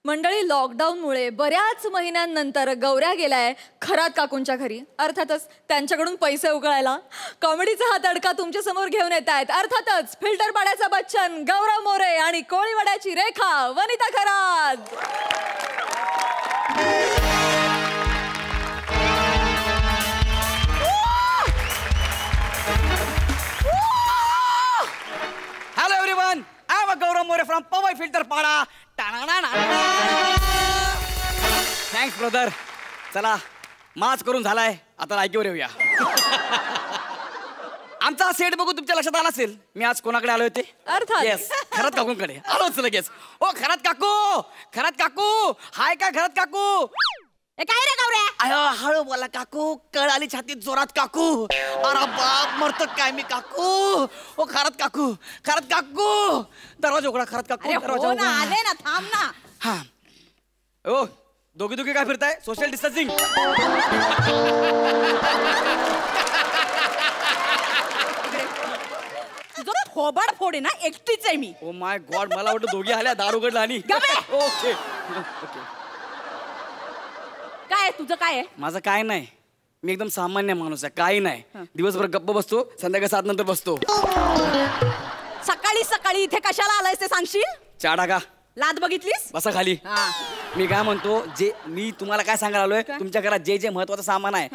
मंडळी, लॉकडाऊनमुळे बऱ्याच महिन्यांनंतर गौऱ्या गेलाय खरात काकूंच्या घरी. अर्थातच त्यांच्याकडून पैसे उकळायला कॉमेडीचा हा तडका तुमच्या समोर घेऊन येत आहेत. अर्थातच फिल्टर पाड्याचा बच्चन गौरव मोरे आणि कोळीवाड्याची रेखा Vanita Kharat. Hello everyone, I'm Gaurav More from Powai Filter Pada. Thanks brother. चला माच करून झालाय, आता लायकीवर येऊया. आमचा सेट बघू तुमच्या लक्षात आला असेल मी आज कोणाकडे आलो होते. अर्थात येस, खरात काकूंकडे आलोच लगेच. ओ खरात काकू हाय का खरात काकू? काय रे गौऱ्या? अयो हळू बोला काकू, कळ आली छातीत जोरात काकू. अरे बाप मरतो काय मी काकू. ओ खरात काकू दरवाजा उघडा. खरात काकू दरवाजा हो ना, उघडा. आले ना, थांब ना. हा ओ दोघी काय फिरताय? Social distancing. तुझं थोबाड फोड आहे ना, एकटीच आहे मी. ओ माय गॉड, मला वाटतं दोघी आल्या, दार उघडला आणि ओके. काय तुझं काय आहे? माझं काय नाही, मी एकदम सामान्य माणूस आहे, काही नाही. दिवसभर गप्प बसतो, संध्याकाळी 7 नंतर बसतो. सकाळी सकाळी इथे कशाला आलायस ते सांगशील? चहा टाका. लाद बघितलीस? बसा खाली. मी काय म्हणतो, जे मी तुम्हाला काय सांगायला आलोय, तुमच्या घरात जे जे महत्वाचं सामान आहे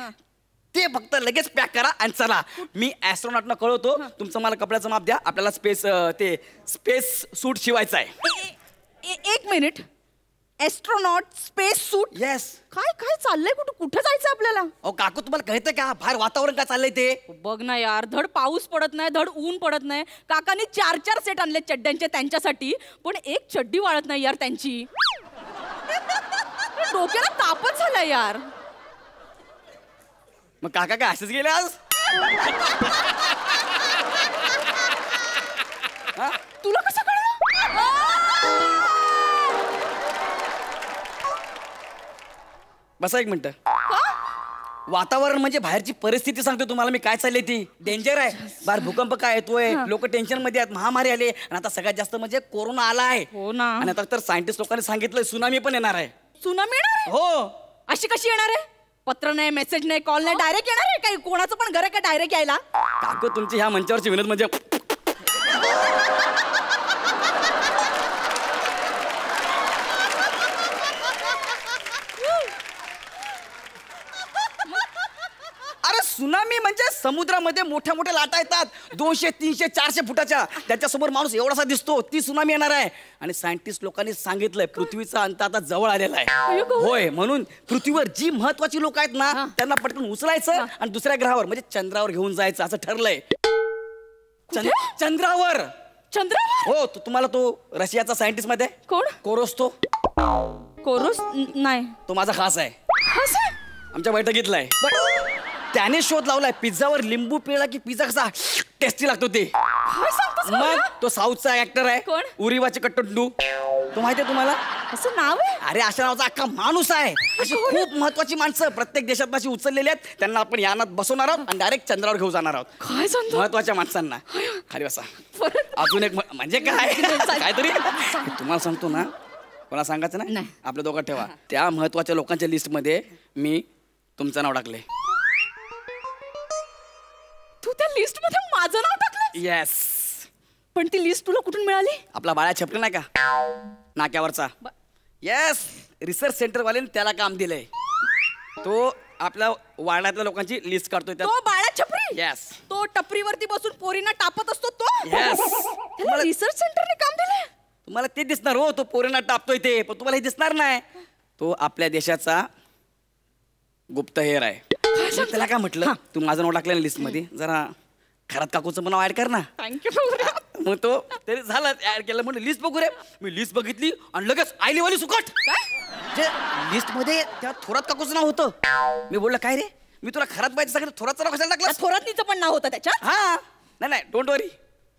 ते फक्त लगेच पॅक करा आणि चला. मी ऍस्ट्रॉनॉटना कळवतो, तुमचं मला कपड्याचं माप द्या, आपल्याला स्पेस सूट शिवायचं आहे. एक मिनिट. एस्ट्रोनॉट स्पेस सूट? येस. काय काय चाललंय? कुठं जायचं आपल्याला? अहो काकू, तुम्हाला कळतंय का बाहेर वातावरण काय चाललंय ते? बघ ना यार, धड पाऊस पडत नाही, धड ऊन पडत नाही. काकांनी 4 सेट आणले चड्ड्यांचे त्यांच्यासाठी, पण एक चड्डी वाळत नाही यार त्यांची. डोक्याला तापच झाला यार. मग काका काय असेच गेले आज? तुला कसं कळलं? बसा एक मिनिट. वातावरण म्हणजे बाहेरची परिस्थिती सांगतो तुम्हाला मी, काय चालली ती डेंजर आहे. बाहेर भूकंप काय येतोय, लोक टेन्शन मध्ये आहेत, महामारी आली आणि आता सगळ्यात जास्त म्हणजे कोरोना आला आहे. हो ना. आणि आता तर सायंटिस्ट लोकांनी सांगितलंय सुनामी पण येणार आहे. सुनामी येणार? हो. अशी कशी येणार आहे? पत्र नाही, मेसेज नाही, कॉल नाही, डायरेक्ट येणार आहे? काही कोणाचं पण घर आहे का डायरेक्ट यायला? काकू तुमची ह्या मंचावरची विनोद म्हणजे अरे सुनामी म्हणजे समुद्रामध्ये मोठ्या मोठ्या लाटा येतात 200, 300, 400 फुटाच्या, त्याच्यासमोर माणूस एवढासा दिसतो, ती सुनामी येणार आहे. आणि सायंटिस्ट लोकांनी सांगितलंय पृथ्वीचा अंत आता जवळ आलेला आहे. होय, म्हणून पृथ्वीवर जी महत्वाची लोक आहेत ना त्यांना पटकन उचलायचं आणि दुसऱ्या ग्रहावर म्हणजे चंद्रावर घेऊन जायचं असं ठरलंय. चंद्रावर. चंद्रावर? हो. तुम्हाला तो रशियाचा सायंटिस्ट मध्ये कोण? कोरोस्तो. कोरोस नाही. तो माझा खास आहे, आमच्या बैठकीतला आहे. त्याने शोध लावलाय पिझ्झावर लिंबू पिळला की पिझ्झा कसा टेस्टी लागतो ते. मग तो साऊथचा ऍक्टर आहे. कोण? उरिवाचे कट्टू. तो माहिती आहे तुम्हाला? असं नाव आहे? अरे अशा नावाचा अख्खा माणूस आहे. अशी खूप महत्वाची माणसं प्रत्येक देशात अशी उचललेली आहेत, त्यांना आपण यानात बसवणार आहोत आणि डायरेक्ट चंद्रावर घेऊन जाणार आहोत. काय सांगतो? महत्वाच्या माणसांना. खाली बसा. अजून एक म्हणजे काय काहीतरी तुम्हाला सांगतो ना, कोणा सांगायचं नाही, आपल्या दोघात ठेवा. त्या महत्वाच्या लोकांच्या लिस्ट मध्ये मी तुमचं नाव टाकले. तू त्या लिस्ट मध्ये माझं नाव टाकलं? येस. पण ती लिस्ट तुला कुठून मिळाली? आपला बाळा छपरी नाही का नाक्यावरचा? येस. रिसर्च सेंटर वाल्याने त्याला काम दिलंय. तो आपल्या वाड्यातल्या लोकांची लिस्ट काढतोय. तो बाळा छपरी? येस. तो टपरीवरती बसून पोरींना टापत असतो तो? येस. त्याला रिसर्च सेंटरने काम दिलंय? तुम्हाला ते दिसणार हो, तो पोरींना टापतोय ते, पण तुम्हाला हे दिसणार नाही. तो आपल्या देशाचा गुप्तहेर आहे. त्याला काय म्हटलं, तू माझं नाव टाकलं लिस्ट मध्ये, जरा खरात काकूचं पण नाव ऍड कर ना. थँक्यू. मग तो तरी झालं, ऍड केलं. म्हणलं लिस्ट बघू रे. मी लिस्ट बघितली आणि लगेच आईलीवाली सुकट. लिस्ट मध्ये त्या थोरात काकूचं नाव होतं. मी बोललं काय रे, मी तुला खरात पाहिजे सांगितलं, थोरातचं नाव कशाला टाकलं? थोरातनीचं पण नाव होतं त्याच्यात? हा. नाही डोंट वरी.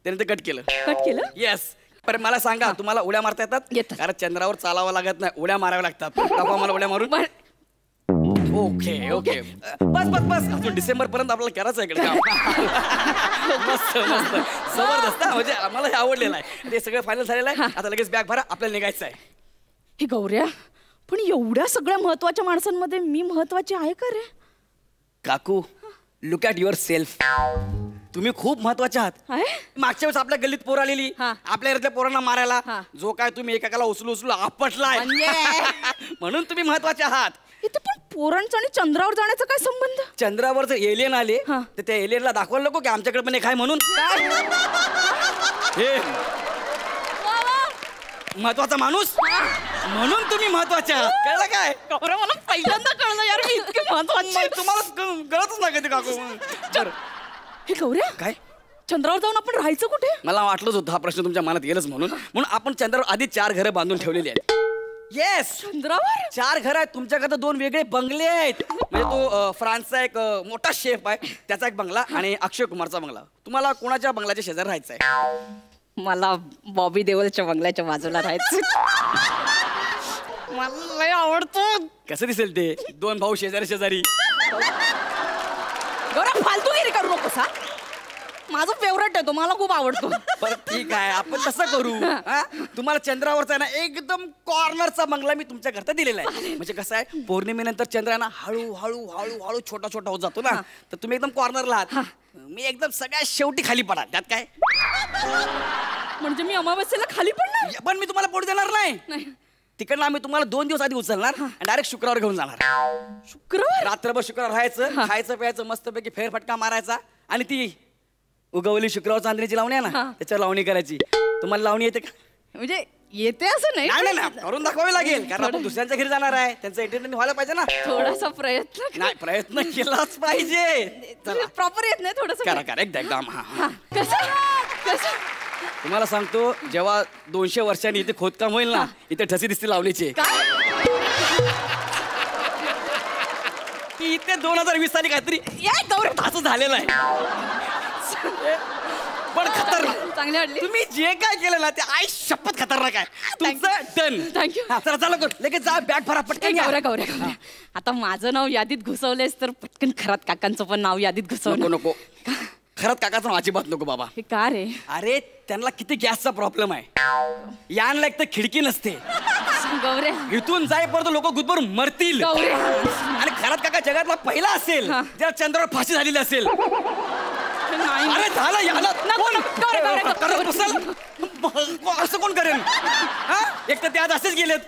त्याने ते कट केलं. कट केलं? येस. पण मला सांगा, तुम्हाला उड्या मारता येतात? कारण चंद्रावर चालावं लागत नाही, उड्या माराव्या लागतात. दाखवा मला उड्या मारून. ओके ओके बस बस बस अजून डिसेंबर पर्यंत आपल्याला करायचं आहे इकडे काम. मस्त मस्त जबरदस्त हा, म्हणजे आम्हाला हे आवडलेलं आहे. ते सगळं फायनल झालेलं आहे. आता लगेच बॅग भरा, आपल्याला निघायचं आहे. हे गौऱ्या, पण एवढ्या सगळ्या महत्वाच्या माणसांमध्ये मी महत्वाची आहे का रे? काकू लुक ॲट युअर सेल्फ. तुम्ही खूप महत्वाचे आहात. आहे? मागच्या वेळेस आपल्या गल्लीत पोर आलेली, हा. आपल्या घरातल्या पोरांना मारायला, हा. जो काय तुम्ही एकाला उचलू उचलू आपटलाय, म्हणजे? म्हणून तुम्ही महत्वाचे आहात. इथं पण पोरांचा आणि चंद्रावर जाण्याचा काय संबंध? चंद्रावर जर एलियन आले हा. तर त्या एलियनला दाखवायला नको की आमच्याकडे पण एक आहे म्हणून. हे महत्वाचा माणूस म्हणून तुम्ही महत्वाचे आहात. कळलं काय? गौऱ्या, मला पहिल्यांदा कळलं यार, मी इतकी महत्वाची. नाही, तुम्हाला कळतच नाही कधी काकू. बरं. हे गौऱ्या, काय चंद्रावर जाऊन आपण राहायचं कुठे? मला वाटलंच होतं हा प्रश्न तुमच्या मनात येईलच म्हणून आपण चंद्रावर आधी 4 घरं बांधून ठेवलेली आहेत. येस, चंद्रावर 4 घरं आहेत. तुमच्याकडे 2 वेगळे बंगले आहेत. म्हणजे तो फ्रान्सचा एक मोठा शेफ आहे, त्याचा एक बंगला, आणि अक्षय कुमारचा बंगला. तुम्हाला कोणाच्या बंगल्याच्या शेजारी राहायचं आहे? मला बॉबी देओलच्या बंगल्याच्या बाजूला राहायचं. मला लय आवडतो. कसं दिसेल ते 2 भाऊ शेजारी शेजारी? गौऱ्या, फालतूगिरी करू नकोस हा. माझं फेवरेट आहे तो, मला खूप आवडतो. बरं ठीक आहे, आपण तसं करू. हा? तुम्हाला चंद्रावरचा आहे ना एकदम कॉर्नरचा बंगला मी तुमच्या घरता दिलेला आहे. म्हणजे कसं आहे, पौर्णिमेनंतर चंद्र आहे ना हळू हळू हळू हळू छोटा छोटा होत जातो ना, तर तुम्ही एकदम कॉर्नरला आहात, मी एकदम सगळ्यात शेवटी खाली पडा. त्यात काय? म्हणजे मी अमावस्येला खाली पडणार? पण मी तुम्हाला पोट देणार नाही. नाही. तिकडनं आम्ही तुम्हाला 2 दिवस आधी उचलणार आणि डायरेक्ट शुक्रवार घेऊन जाणार. शुक्रवार? रात्रभर शुक्रवार राहायचं, खायचं प्यायचं मस्तपैकी फेरफटका मारायचा, आणि ती उगवली शुक्रवार चांदणीची लावणी आहे ना, त्याच्यावर लावणी करायची. तुम्हाला लावणी येते का? म्हणजे येते असं नाही. नाही नाही, करून दाखवावी लागेल, कारण आपण दुसऱ्यांच्या घरी जाणार आहे, त्यांचं एंटरटेनमेंट व्हायला पाहिजे ना. थोडासा प्रयत्न नाही, प्रयत्न केलाच पाहिजे. चला प्रॉपर येत नाही थोडस. करा करा एकदम. हा, कसं? तुम्हाला सांगतो, जेव्हा 200 वर्षांनी इथे खोदकाम होईल ना, इथे ठसी दिसते लावणीची. इथे 2020 साली काहीतरी असं झालेलं आहे. पण खतरनाक. चांगली वाटली. तुम्ही जे काय केलं ना ते आई शपथ खतरनाक आहे. तुमचं डन. थँक्यू. चला चला लगेच जा, बॅग भरा पटकन. गौऱ्या, आता माझं नाव यादीत घुसवलंयस तर पटकन खरात काकांचं पण नाव यादीत घुसव. नको नको, खरंच काकाचं नाव अजिबात नको बाबा. हे का रे? अरे त्यांना किती गॅसचा प्रॉब्लेम आहे. यानला एक तर खिडकी नसते. गौऱ्या, इथून जाईपर्यंत लोक गुदभरून मरतील. गौऱ्या, आणि खरात काका जगातला पहिला असेल ज्या चंद्रावर फाशी झालेली असेल. नाही. अरे झालं याला कोण गौऱ्या, करत बसेल? असं कोण करेल? हा, एक तर ते आज असेच गेलेत.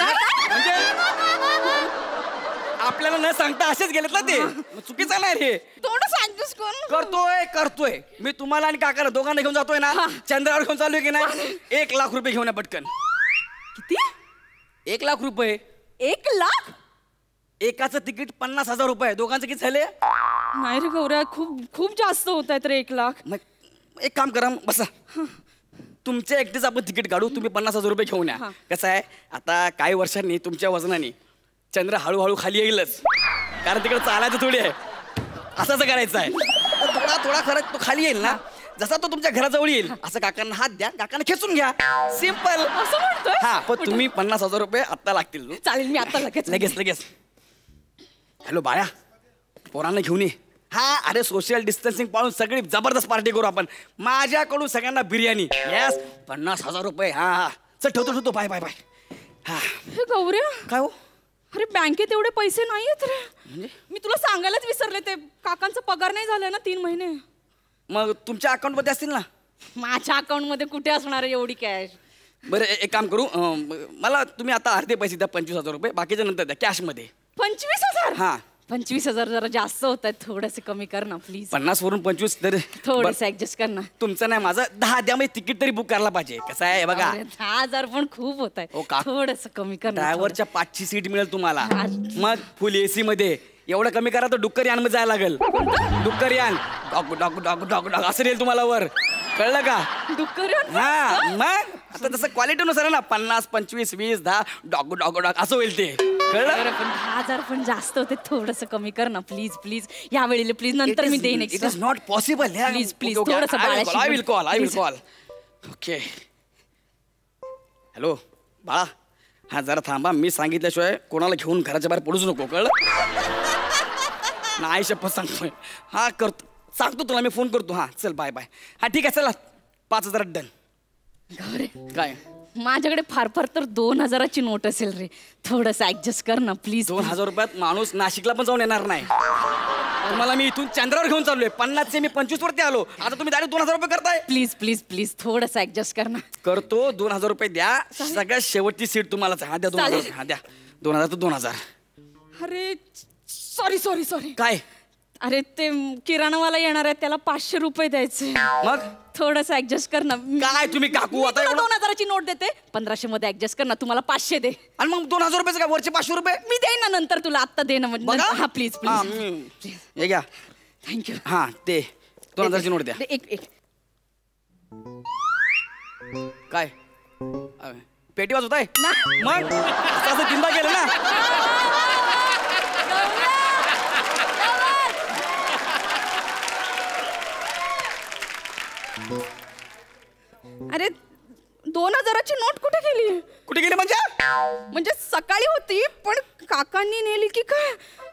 म्हणजे आपल्याला न सांगता असेच गेलेत ना, ते चुकीचं नाही रे. थोडं सांगतोस कोण? करतोय मी तुम्हाला आणि काकाला दोघांना घेऊन जातोय ना, चंद्रावर घेऊन चालूय की नाही. 1 लाख रुपये घेऊन या पटकन. किती? 1 लाख रुपये. 1 लाख? एकाचं तिकीट 50,000 रुपये. दोघांचं किती झाले? नाही रे गौऱ्या, खूप खूप जास्त होत आहेत रे 1 लाख. मग एक काम करा, बसा. तुमच्या एकटेच आपण तिकीट काढू, तुम्ही 50,000 रुपये घेऊन या. कसं आहे, आता काही वर्षांनी तुमच्या वजनाने चंद्र हळूहळू खाली येईलच, कारण तिकडे चालायचं थोडी आहे. असंच करायचं आहे. थोडा थोडा खरं तो खाली येईल ना, जसा तो तुमच्या घराजवळ येईल असं काकांना हात द्या, काकांना खेचून घ्या. सिंपल. असं म्हणतोय? हा, पण तुम्ही 50,000 रुपये आत्ता लागतील. चालेल, मी आता लगेच. हॅलो बाळा, पोरांना घेऊन ये. हा, अरे सोशल डिस्टन्सिंग पाळून सगळी जबरदस्त पार्टी करू आपण. माझ्याकडून सगळ्यांना बिर्याणी. येस, 50,000 रुपये. हा, चल ठेवतो. बाय. हा. हे गौऱ्या, काय हो? अरे बँकेत एवढे पैसे नाहीयेत रे. मी तुला सांगायलाच विसरले, ते काकांचा पगार नाही झालाय ना 3 महिने. मग तुमच्या अकाउंट मध्ये असतील ना? माझ्या अकाउंट मध्ये कुठे असणार आहे एवढी कॅश? बरं, एक काम करू, मला तुम्ही आता अर्धे पैसे द्या, 25,000 रुपये. बाकीच्या नंतर द्या कॅश मध्ये. 25,000? हा. 25,000 जरा जास्त होत आहेत, थोडेसे कमी कर ना प्लीज. 50 वरून 25 तर थोडेसे ऍडजस्ट कर ना. तुमचं नाही, माझं 10 द्या. म्हणजे तिकीट तरी बुक करायला पाहिजे. कसं आहे बघा, 10,000 पण खूप होत आहे. हो का? थोडस कमी कर ना. ड्रायव्हरच्या 5ची सीट मिळेल तुम्हाला. मग फुल एसी मध्ये. एवढं कमी करा तर डुक्कर यान मध्ये जायला लागेल. डुक्कर यान डॉग असं येईल तुम्हाला वर. कळलं का? डुक्कर? हा, मग आता तसं क्वालिटीनुसार आहे ना, 50, 25, 20, 10 डॉग असं होईल ते. कळलं? पण 10,000 पण जास्त होते, थोडस कमी कर ना प्लीज. या वेळेला प्लीज, नंतर मी देईन. It is not possible. Please थोडस. I will call. Okay. Hello बाळा, हा जरा थांबा. मी सांगितल्याशिवाय कोणाला घेऊन घराच्या बाहेर पडूच नको. कळलं? नाही शपथ सांगतोय. हा करतो, सांगतो तुला मी, फोन करतो. हा चल बाय बाय. हा ठीक आहे चला 5,000 डन. गौरे काय माझ्याकडे फार फार तर 2,000ची नोट असेल रे, थोडस ऍडजस्ट कर ना प्लीज. 2,000 रुपयात माणूस नाशिकला पण जाऊन येणार नाही. तुम्हाला मी इथून चंद्रावर घेऊन चाललोय. 50 मी 25 वरती आलो. आता तुम्ही डायरेक्ट 2,000 रुपये करताय. प्लीज प्लीज प्लीज थोडस ऍडजस्ट कर ना. करतो. 2,000 रुपये द्या. सगळ्यात शेवटची सीट तुम्हालाच. हा द्या 2,000. हा द्या 2,000 तर 2,000. अरे सॉरी सॉरी सॉरी. काय अरे ते किराणावाला येणार आहे, त्याला 500 रुपये द्यायचे. मग थोडस ऍडजस्ट कर ना. काय तुम्ही काकू आता एवढं- 2,000ची नोट देते, 1500 मध्ये ऍडजस्ट कर ना. तुम्हाला 500 दे. आणि मग 2,000 रुपयाचं काय वरचे 500 रुपये मी देईन ना नंतर तुला, आत्ता दे ना. बघा. हा प्लीज हा, प्लीज. हे घ्या. थँक्यू. हा ते 2,000ची नोट द्या. एक एक काय पेटी वाजवत आहे ना. मग असं तीनदा गेलं ना. अरे 2,000ची नोट कुठे गेली? कुठे गेले म्हणजे सकाळी होती पण काकांनी नेली की काय?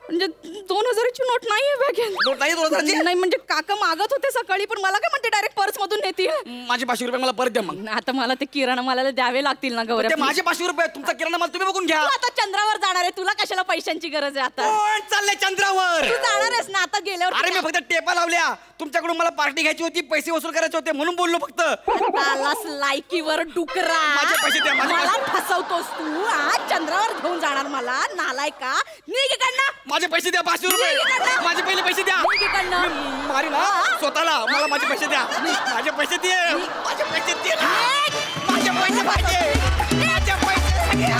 म्हणजे 2,000ची नोट नाहीये बॅगेत. नोट नाही 2,000ची? नाही म्हणजे काका मागत होते सकाळी, पण मला काय म्हणते डायरेक्ट पर्स मधून नेतील. माझे 500 रुपये मला परत द्या. मग आता मला ते किराणा मालाला द्यावे लागतील ना गौऱ्या. ते माझे 500 रुपये तुमचा किराणा माल तुम्ही बघून घ्या. तू आता चंद्रावर जाणार आहे, तुला कशाला पैशांची गरज आहे आता? कोण चाललंय चंद्रावर? तू जाणार आहेस ना आता गेल्यावर. अरे मी फक्त टेपा लावल्या. तुमच्याकडून मला पार्टी घ्यायची होती, पैसे वसूल करायचे होते म्हणून बोललो फक्त. आलास लायकीवर डुकरा. माझे पैसे द्या, माझे मला पैसे. फसवतोस तू. आज चंद्रावर घेऊन जाणार मला, नालाय का? निघ इकडनं. माझे पैसे द्या 500 रुपये. माझे पहिले पैसे द्या. निघ इकडनं. मी मारी ना स्वतःला. मला माझे पैसे द्या. माझे पैसे दे. माझे पैसे दे ना. माझे पैसे पाहिजे. माझे पैसे द्या.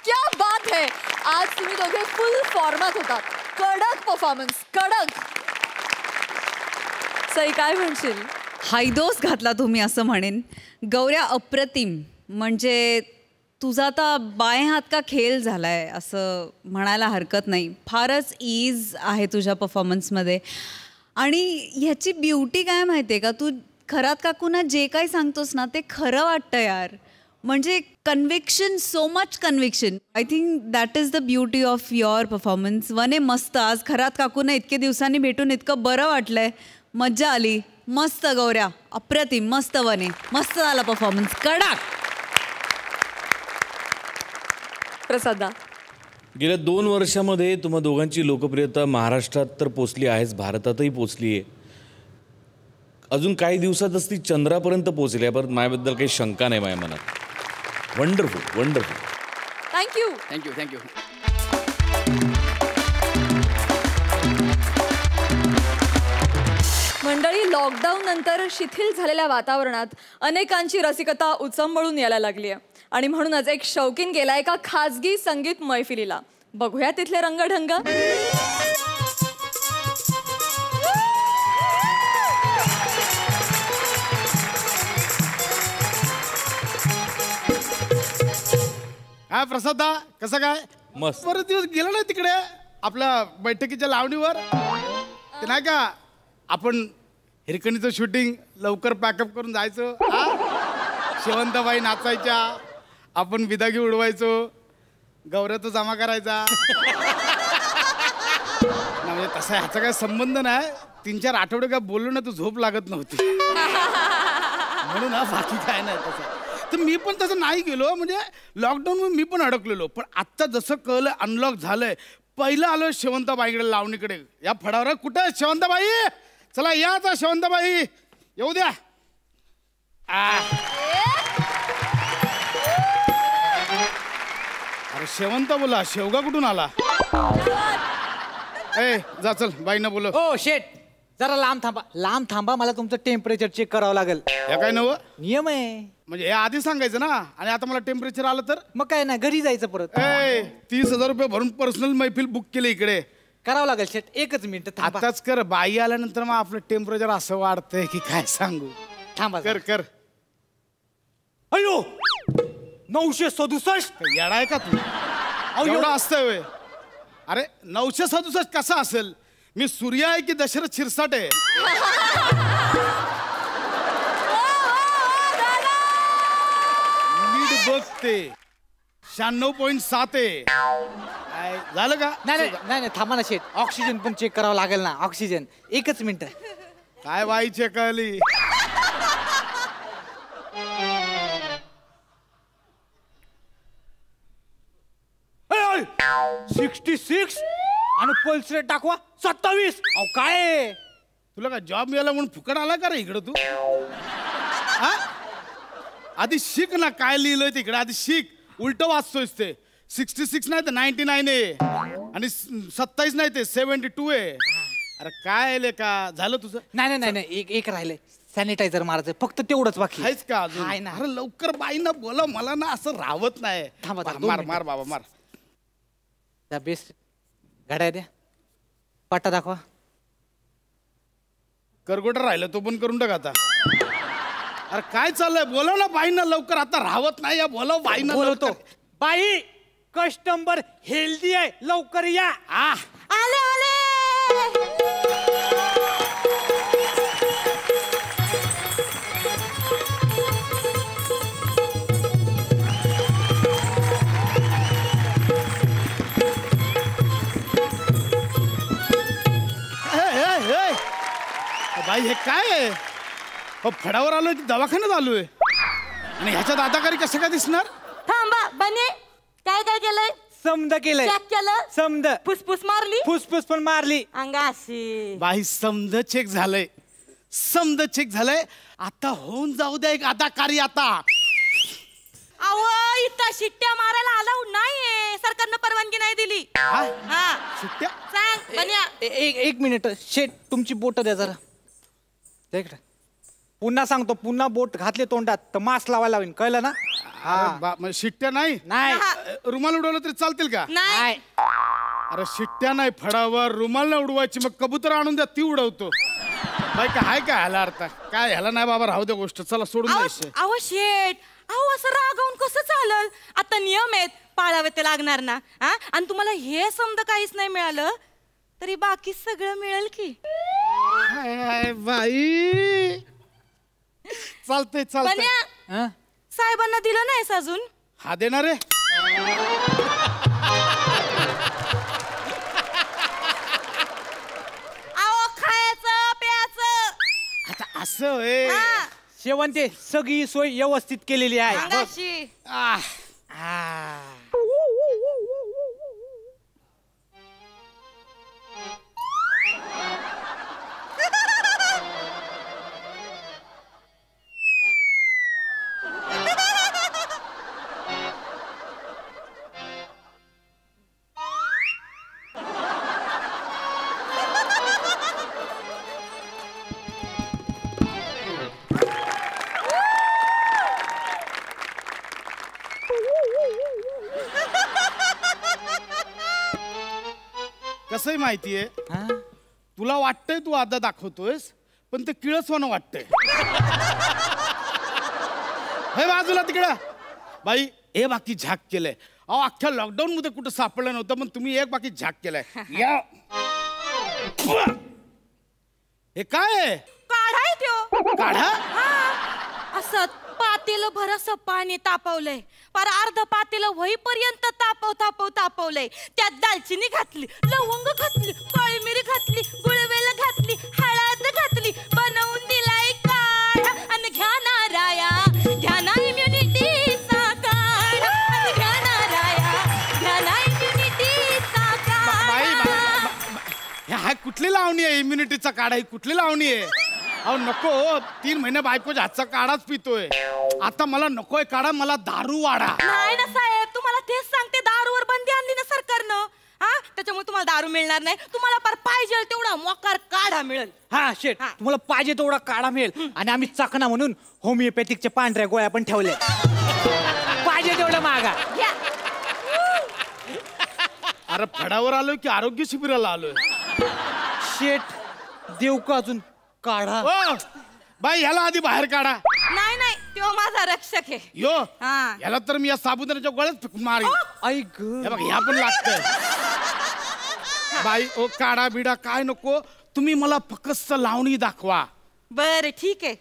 क्या बात है. आज तुम्ही दोघे फुल फॉर्मात होतात. कडक परफॉर्मन्स, कडक. सई काय म्हणशील? हायदोस घातला तुम्ही असं म्हणेन. गौऱ्या अप्रतिम. म्हणजे तुझा आता बाय हात का खेळ झालाय असं म्हणायला हरकत नाही. फारच ईज आहे तुझ्या परफॉर्मन्समध्ये. आणि ह्याची ब्युटी काय माहिती आहे का, तू खरात काकूंना जे काही सांगतोस ना ते खरं वाटतं यार. म्हणजे conviction, so much conviction. I think that is the beauty of your performance. वने मस्त. आज खरात काकूंना इतके दिवसांनी भेटून इतकं बरं वाटलंय, मज्जा आली. मस्त गौऱ्या, अप्रतिम. मस्त वने, मस्त झाला परफॉर्मन्स, कडक. प्रसादा. गेल्या 2 वर्षामध्ये तुम्हा दोघांची लोकप्रियता महाराष्ट्रात तर पोचली आहेच, भारतातही पोचली आहे. अजून काही दिवसातच ती चंद्रापर्यंत पोचली आहे. परत माझ्याबद्दल काही शंका नाही माझ्या मनात. Wonderful wonderful. Thank you. Thank you thank you. मंडळी, लॉकडाऊन नंतर शिथिल झालेल्या वातावरणात अनेकांची रसिकता उचंबळून यायला लागली आहे. आणि म्हणूनच एक शौकीन गेला एका खाजगी संगीत मैफिलीला. बघूया तिथले रंगढंग. हा प्रसादा, कसं काय? मस्त. बरेच दिवस गेलो ना तिकडे आपल्या बैठकीच्या लावणीवर. ते नाही का आपण हिरकणीचं शूटिंग लवकर पॅकअप करून जायचं. शेवंतबाई नाचायच्या, आपण विदागी उडवायचो, गौऱ्याचा जमा करायचा. म्हणजे तसा ह्याचा काय संबंध नाही. 3-4 आठवडे काय बोललो ना, तू झोप लागत नव्हती म्हणून. बाकी काय नाही तसं. तर मी पण तसं नाही गेलो. म्हणजे लॉकडाऊन मी पण अडकलेलो. पण आत्ता जसं कळलं अनलॉक झालंय, पहिलं आलो शेवंताबाईकडे लावणीकडे. या फडावर कुठे आहे शेवंताबाई? चला या आता शेवंताबाई, येऊ द्या. अरे शेवंत बोला, शेवगा कुठून आला? ए जा चल, बाईंना बोल. ओ शेट, जरा लांब थांबा. लांब थांबा, मला तुमचं टेम्परेचर चेक करावं लागेल. या काय नव? नियम आहे. म्हणजे हे आधी सांगायचं ना. आणि आता मला टेम्परेचर आलं तर? मग काय नाही, घरी जायचं परत. 30,000 रुपये भरून पर्सनल मैफिल बुक केली इकडे. करावं लागेल शेट. एकच मिनिट थांबा. आताच कर. बाई आल्यानंतर मग आपलं टेम्परेचर असं वाढतंय की काय सांगू. थांबा कर कर. अयो 967. येडाय का तू? एवढं असतंय व्हय? अरे 967 कसा असेल? मी सूर्य आहे की दशरथ शिरसाट आहे? नीट बघ ते 96.7 आहे. काय झालं का? नाही नाही थांबा ना शेट, ऑक्सिजन पण चेक करावं लागेल ना. Oxygen 1 minute. काय बाई चेक आली? 66 आणि पल्स रेट दाखवा 27. अहो काय आहे? तुला काय जॉब मिळाला म्हणून फुकट आला का रे इकडं तू? हा? आधी शिक ना काय लिहिलंय तिकडे, आधी शिक. उलट वाचतोयस ते. 66 नाही तर 99 आहे आणि 27 नाही ते 72 आहे. अरे काय आहे का झालं तुझं? नाही एक राहिलंय. सॅनिटायझर मारायचं फक्त तेवढंच बाकी. आहेच का अजून? आहे ना. अरे लवकर बाई ना बोला, मला ना असं राहत नाही. थांबा, मार 2 मार मिनिटं. मार बाबा मार. त्या बेस्ट घड्या द्या, पट्टा दाखवा. करगोटा राहिलं तो पण करून टाक आता. अरे काय चाललंय? बोलव ना बाईंना लवकर, आता राहत नाही. या बोलव बाईंना बोलवतो. लवकर. बाई कस्टमर हेल्दी आहे, लवकर या. आले आले. बाई हे काय आहे? फडावर आलोय की दवाखान्यात आलोय? आणि ह्याच्या दादाकारी कसं काय दिसणार? थांबा बने, काय काय केलंय? समद केलंय. चेक केलं? समद फुसफुस मारली? फुसफुस पण मारली. अंगाशी. बाई समद चेक झालंय, समद चेक झालंय. आता होऊन जाऊ द्या एक अदाकारी. आता अहो इथं शिट्ट्या मारायला अलाउड नाहीये, सरकारनं परवानगी नाही दिली. हा सुट्ट्या? सांग बन्या. एक मिनिट शेट, तुमची बोट द्या जरा. द्या इकडे. पुन्हा सांगतो, पुन्हा बोट घातले तोंडात तर मास्क लावायला लावीन, कळलं ना? मग शिट्ट्या नाही? नाही रुमाल उडवलं तरी चालतील का? नाही. अरे शिट्ट्या नाही फडावर, रुमाल नाही उडवायची. मग कबूतर आणून द्या, ती उडवतो. बाई का हाय का ह्याला अर्थ? काय ह्याला नाही बाबा, राहू दे गोष्ट. चला सोडून द्यायचे. अहो शेट, अहो असं रागावून कसं चालल? आता नियम आहेत, पाळावे ते लागणार ना. हा, आणि तुम्हाला हे समजा काहीच नाही मिळालं तरी बाकी सगळं मिळेल की. हाय बाई, चालतंय चालतंय. बन्या, साहेबांना दिलं नाहीस अजून? हा देणार आहे. अहो खायचं प्यायचं. आता असं होय. हा, शेवंते सगळी सोय व्यवस्थित केलेली आहे. अंगाशी. कसंही माहितीये, तुला वाटतंय तू आता दाखवतोयस, पण ते किळसवानं वाटतंय. हे बाजूला तिकडं. बाई हे बाकी झाक केलंय. अहो अख्ख्या लॉकडाऊन मध्ये कुठं सापडलं नव्हतं, पण तुम्ही एक बाकी झाक केलाय. या हे काय आहे? काढाय त्यो. काढा. असं पातेलं भर असं पाणी तापवलंय, पर अर्ध पातेलं होईपर्यंत तापवलंय. त्यात दालचिनी घातली, लवंग घातली, काळी मिरी घातली, गुळवेल घातली, हळद घातली, बनवून दिलाय काढा. आणि घ्या नाराया, घ्या ना इम्युनिटीचा काढा. आणि घ्या नाराया, घ्या ना इम्युनिटीचा काढा. हा कुठली लावणी आहे? इम्युनिटीचा काढा ही कुठली लावणी आहे? अहो नको, 3 महिने बायकोच्या हातचा काढाच पितोय. आता मला नकोय काढा, मला दारू वाढा. नाही ना साहेब, तुम्हाला तेच सांगते, दारूवर बंदी आणली ना सरकारनं. हा, त्याच्यामुळे तुम्हाला दारू मिळणार नाही. तुम्हाला पर पाहिजे तेवढा मोकार काढा मिळेल. हा शेट, तुम्हाला पाहिजे तेवढा काढा मिळेल. आणि आम्ही चकना म्हणून होमिओपॅथिकच्या पांढऱ्या गोळ्या पण ठेवल्या. पाहिजे तेवढं मागा. अरे फडावर आलोय की आरोग्य शिबिराला आलोय? शेट देऊ का अजून काढा? ओ बाई ह्याला आधी बाहेर काढा. नाही नाही, तो माझा रक्षक आहे. यो हा. ह्याला तर मी या साबुदाण्याच्या गोळ्यात फेकून मारेन. आई ग, हे बघ ह्या पण लागतंय. बाई ओ काढा बिडा काय नको, तुम्ही मला फक्त लावणी दाखवा. बर ठीक आहे,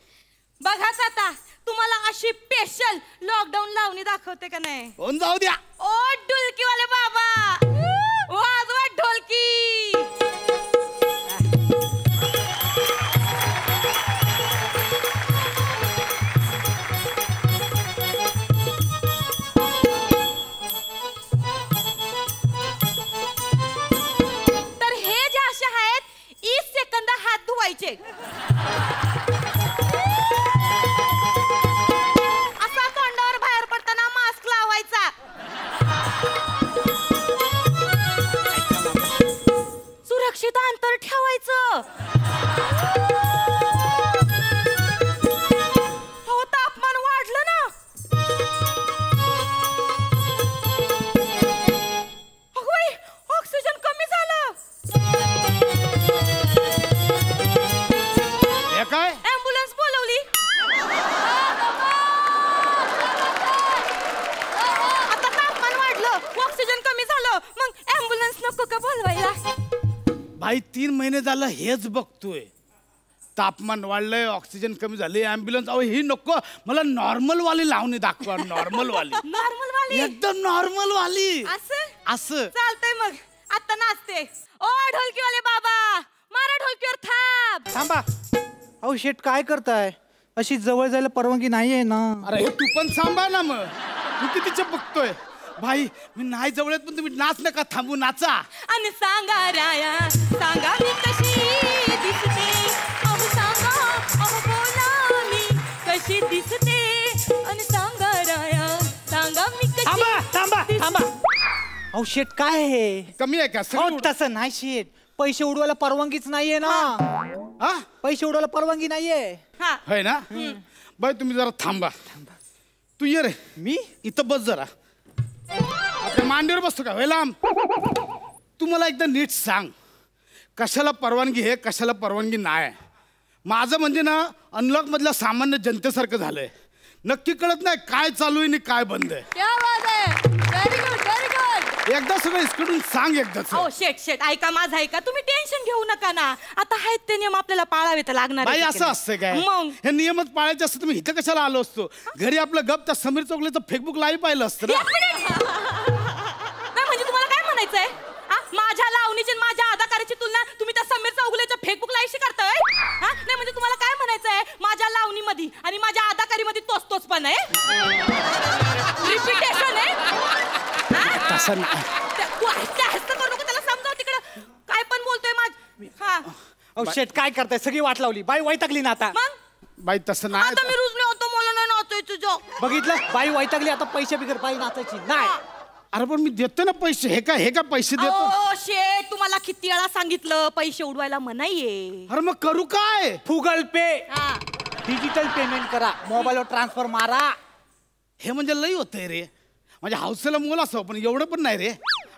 बघाच आता तुम्हाला अशी स्पेशल लॉकडाऊन लावणी दाखवते का नाही. होऊन जाऊ द्या. ओ डुलकीवाले बाबा. असा तोंडावर बाहेर पडताना मास्क लावायचा. सुरक्षित अंतर ठेवायचं. हो तापमान वाढलं ना. होय ऑक्सिजन कमी झालं. हे काय ऍम्ब्युलन्स बोलवली. आता तापमान वाढलं ऑक्सिजन कमी झालं मग ऍम्ब्युलन्स नको का बोलवायला. भाई 3 महिने झालं हेच बघतोय. तापमान वाढलंय ऑक्सिजन कमी झाले ॲम्ब्युलन्स. अहो ही नको मला नॉर्मल वाली लावणी दाखवा. नॉर्मल वाली नॉर्मल वाली एकदम नॉर्मल वाली. असं असं चालतंय मग आता नाचते. ओ ढोलकीवाले बाबा मारा ढोलकीवर थाप. थांबा. अहो शेट काय करताय? अशी जवळ जायला परवानगी नाहीये ना. अरे हे तू पण सांभाळ ना मग. तू कितीचे बघतोय भाई. मी नाही जवळ येत पण तुम्ही नाच नका थांबू नाचा. आणि सांगा राया सांगा मी कशी दिसते. अहो सांगा अहो बोला मी कशी दिसते. आणि सांगा राया सांगा मी कशी. थांबा थांबा थांबा. अहो शेट काय आहे? कमी आहे का अहो सगळं तसं नाही शेट. पैसे उडवायला परवानगीच नाहीये ना. हा पैसे उडवायला परवानगी नाहीये. हा है ना बाई तुम्ही जरा थांबा. तू ये रे. मी इथं बस जरा. आपल्या मांडीवर बसतो का लांब. तू मला एकदा नीट सांग कशाला परवानगी आहे कशाला परवानगी नाही. माझं म्हणजे ना अनलॉक मधल्या सामान्य जनतेसारखं झालंय. नक्की कळत नाही काय चालू आहे आणि काय बंद आहे. क्या बात आहे. Very good very good. एकदा सगळं इसकडून सांग एकदाच. अहो शेट शेट ऐका माझं ऐका. तुम्ही टेन्शन घेऊ नका ना. आता आहेत ते नियम आपल्याला पाळावे तर लागणार बाई आहेत. असं असतंय काय मग हे नियमच पाळायचे असतं तुम्ही इथं कशाला आलो असतो. घरी आपलं गप त्या समीर चौगलेचं फेसबुक लाईव्ह पाहिलं असतं ना. एक मिनिट. नाही म्हणजे तुम्हाला काय म्हणायचंय. माझ्या लावणीची आणि माझ्या अदाकाराची तुलना तुम्ही त्या समीर चौगुलेच्या फेसबुक लाईव्हशी करताय. नाही म्हणजे तुम्हाला काय म्हणायचंय माझ्या लावणीमध्ये आणि माझ्या अदाकारीमध्ये तोच पण आहे. रिपिटेशन आहे. तसं नाही. करू नको त्याला समजाव तिकडं काय पण बोलतोय हा. अहो शेट काय करताय? सगळी वाट लावली. बाई वैतागली ना आता. मग बाई तसं नाही. आता मी रुजले होतो मला नाही नाचतोय तुझं. बघितलं बाई वैतागली आता. पैसे बिगर बाई नाचायची नाही. अरे पण मी देतो ना पैसे. हे का पैसे देतो. ओ शेट तुम्हाला किती वेळा सांगितलं पैसे उडवायला मनाईये. अरे मग करू काय. गुगल पे हा. डिजिटल पेमेंट करा. मोबाईलवर ट्रान्सफर मारा. हे म्हणजे लई होतंय रे. म्हणजे हौसेला मोल असं पण एवढं पण नाही रे.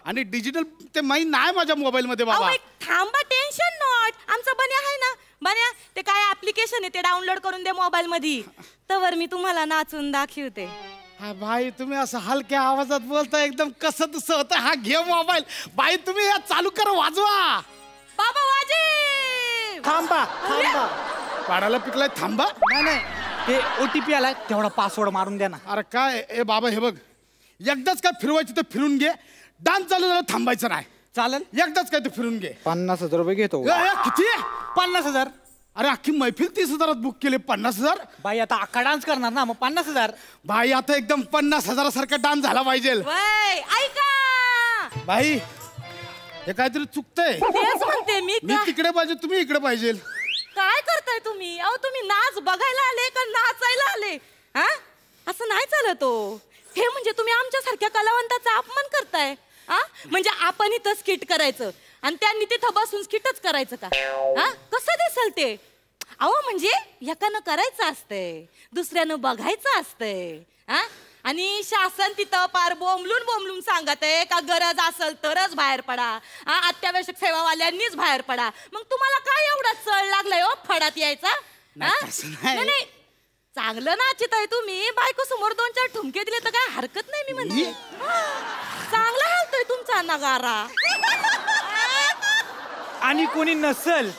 आणि डिजिटल ते माहीत नाही माझ्या मोबाईल मध्ये बाबा. अहो, एक थांबा टेन्शन नॉट. आमचा बन्या आहे ना बन्या ते काय ऍप्लिकेशन आहे ते डाउनलोड करून दे मोबाईल मध्ये. तवर मी तुम्हाला नाचून दाखवते. हा भाई तुम्ही असं हलक्या आवाजात बोलता एकदम कसं तसं होतं. हा घे मोबाईल. बाई तुम्ही या चालू करा वाजवा. बाबा वाजे. थांबा थांबा. पाडाला पिकलाय थांबा. नाही नाही ते OTP आलाय तेवढा पासवर्ड मारून द्या ना. अरे काय ए बाबा हे बघ एकदाच काय फिरवायचं तर फिरून घे. डान्स चालू झाला थांबायचं नाही. चालेल. एकदाच काय ते फिरून घे. 50,000 रुपये घेतो. किती. 50,000. अरे अख्खी मैफिल 30,000 बुक केले. 50,000. बाई आता अख्खा डान्स करणार ना मग 50,000. भाई आता एकदम 50,000 डान्स झाला पाहिजे. वय ऐका भाई हे काहीतरी चुकतंय. तेच म्हणते मी मी तिकडे पाहिजे तुम्ही इकडे पाहिजे. काय करताय तुम्ही. अहो तुम्ही नाच बघायला आले का नाचायला आले. हा असं नाही चालत हो. हे म्हणजे तुम्ही आमच्यासारख्या कलावंताचा अपमान करताय. म्हणजे आपण इथं स्किट करायचं आणि त्यांनी तिथं बसून स्किटच करायचं का. कसं दिसल ते. अहो म्हणजे एकानं करायचं असतंय दुसऱ्यानं बघायचं असतंय. आणि शासन तिथं पार बोंबलून बोंबलून सांगत आहे का गरज असेल तरच बाहेर पडा. अत्यावश्यक सेवावाल्यांनीच बाहेर पडा. मग तुम्हाला काय एवढा चळ लागलाय हो फडात यायचा. नाही चांगलं नाचित आहे तुम्ही. बायको समोर 2-4 ठुमके दिले तर काय हरकत नाही. मी म्हणते चांगला हालतोय तुमचा नगारा. आणि कोणी नसल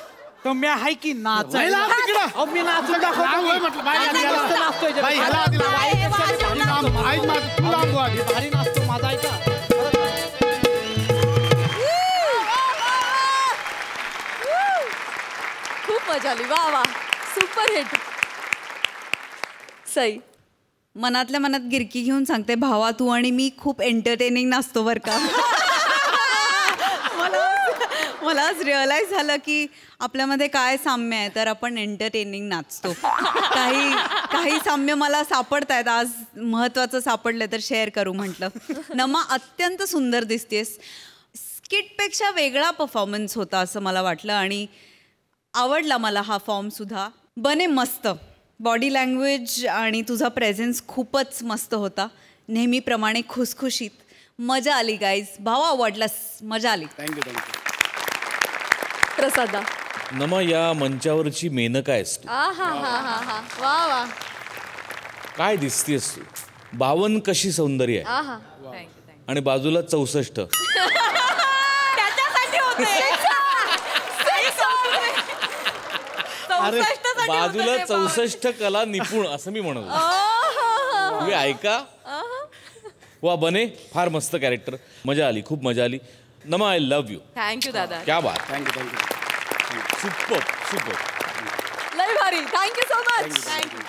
तर मी आहे की नाचायला. वळला तिकडं. अहो, मी नाचून लांब दाखवतो. वळ म्हटलं. बाई, मी याला- मस्त नाचतोय जरा. बाई, ह्याला आधी लांब. बाई, वाजव ना. लांब. ऐक माझं, तू लांब व्हा आधी. भारी नाचतो माझा ऐका. खूप मजा आली. वा वा सुपर हिट. सई मनातल्या मनात गिरकी घेऊन सांगते भावा तू आणि मी खूप एंटरटेनिंग नाचतो बरं का. मला आज रिअलाइज झालं की आपल्यामध्ये काय साम्य आहे, तर आपण एंटरटेनिंग नाचतो. काही साम्य मला सापडत आहेत आज, महत्त्वाचं सापडलं तर शेअर करू म्हटलं. नमा अत्यंत सुंदर दिसतेस. स्किटपेक्षा वेगळा परफॉर्मन्स होता असं मला वाटलं आणि आवडला मला हा फॉर्मसुद्धा. बने मस्त, बॉडी लँग्वेज आणि तुझा प्रेझेन्स खूपच मस्त होता, नेहमीप्रमाणे खुसखुशीत. मजा आली गाईज, भावा आवडलास, मजा आली. थँक्यू. प्रसादा. नमा, या मंचावरची मेनका आहेस तू. हा वा वा. काय दिसतेस तू, 52 कशी सौंदर्य आहे आहा. आणि बाजूला 64. त्याच्यासाठी होते. अरे बाजूला 64 कला निपुण असं मी म्हणतो. तुम्ही ऐका. वा बने, फार मस्त कॅरेक्टर, मजा आली, खूप मजा आली. नमा, आय लव्ह यू. थँक्यू दादा. क्या बात. थँक्यू. सुपर. लय भारी. Thank you so much. थँक्यू.